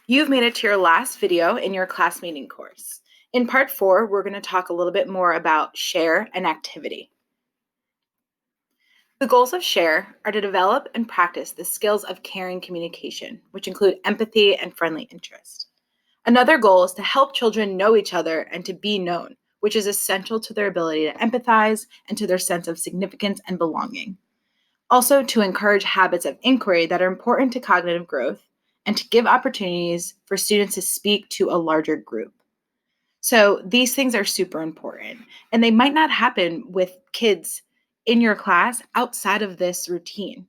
You've made it to your last video in your class meeting course. In part 4, we're going to talk a little bit more about share and activity. The goals of share are to develop and practice the skills of caring communication, which include empathy and friendly interest. Another goal is to help children know each other and to be known, which is essential to their ability to empathize and to their sense of significance and belonging. Also, to encourage habits of inquiry that are important to cognitive growth and to give opportunities for students to speak to a larger group. So these things are super important, and they might not happen with kids in your class outside of this routine.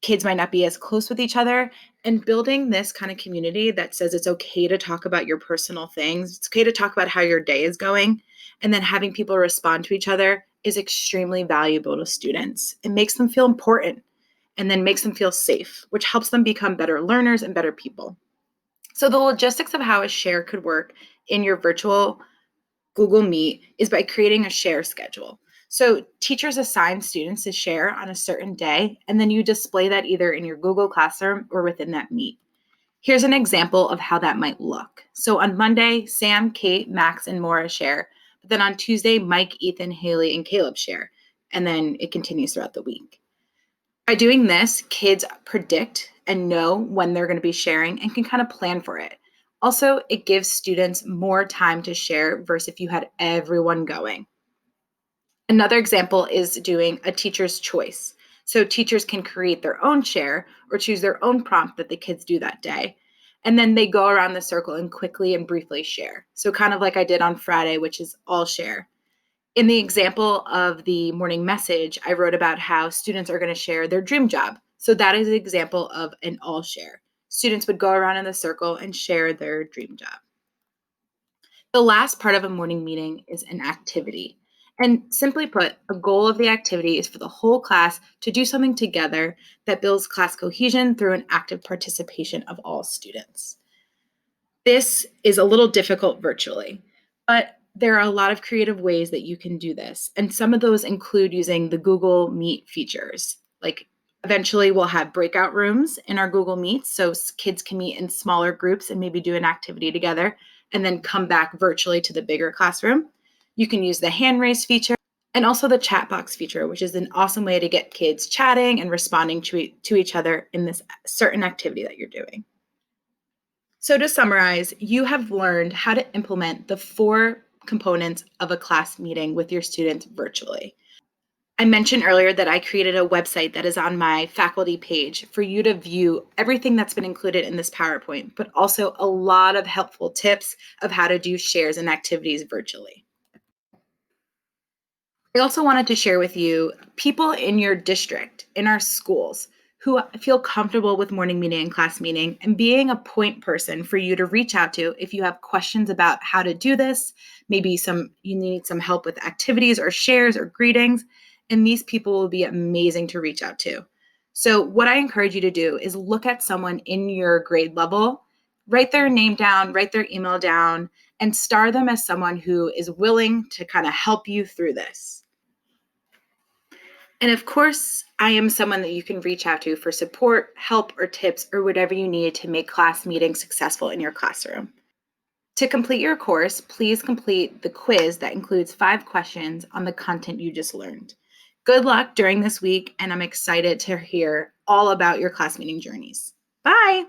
Kids might not be as close with each other, and building this kind of community that says it's okay to talk about your personal things, it's okay to talk about how your day is going, and then having people respond to each other is extremely valuable to students. It makes them feel important and then makes them feel safe, which helps them become better learners and better people. So the logistics of how a share could work in your virtual Google Meet is by creating a share schedule. So teachers assign students to share on a certain day, and then you display that either in your Google Classroom or within that Meet. Here's an example of how that might look. So on Monday, Sam, Kate, Max, and Maura share. But then on Tuesday, Mike, Ethan, Haley, and Caleb share. And then it continues throughout the week. By doing this, kids predict and know when they're going to be sharing and can kind of plan for it. Also, it gives students more time to share versus if you had everyone going. Another example is doing a teacher's choice. So teachers can create their own share or choose their own prompt that the kids do that day. And then they go around the circle and quickly and briefly share. So kind of like I did on Friday, which is all share. In the example of the morning message, I wrote about how students are going to share their dream job. So that is an example of an all share. Students would go around in the circle and share their dream job. The last part of a morning meeting is an activity. And simply put, a goal of the activity is for the whole class to do something together that builds class cohesion through an active participation of all students. This is a little difficult virtually, but there are a lot of creative ways that you can do this. And some of those include using the Google Meet features. Like eventually we'll have breakout rooms in our Google Meets so kids can meet in smaller groups and maybe do an activity together and then come back virtually to the bigger classroom. You can use the hand raise feature and also the chat box feature, which is an awesome way to get kids chatting and responding to each other in this certain activity that you're doing. So to summarize, you have learned how to implement the 4 components of a class meeting with your students virtually. I mentioned earlier that I created a website that is on my faculty page for you to view everything that's been included in this PowerPoint, but also a lot of helpful tips of how to do shares and activities virtually. I also wanted to share with you people in your district, in our schools, who feel comfortable with morning meeting and class meeting and being a point person for you to reach out to if you have questions about how to do this, maybe you need some help with activities or shares or greetings, and these people will be amazing to reach out to. So what I encourage you to do is look at someone in your grade level, write their name down, write their email down, and star them as someone who is willing to kind of help you through this. And of course, I am someone that you can reach out to for support, help, or tips, or whatever you need to make class meetings successful in your classroom. To complete your course, please complete the quiz that includes 5 questions on the content you just learned. Good luck during this week, and I'm excited to hear all about your class meeting journeys. Bye!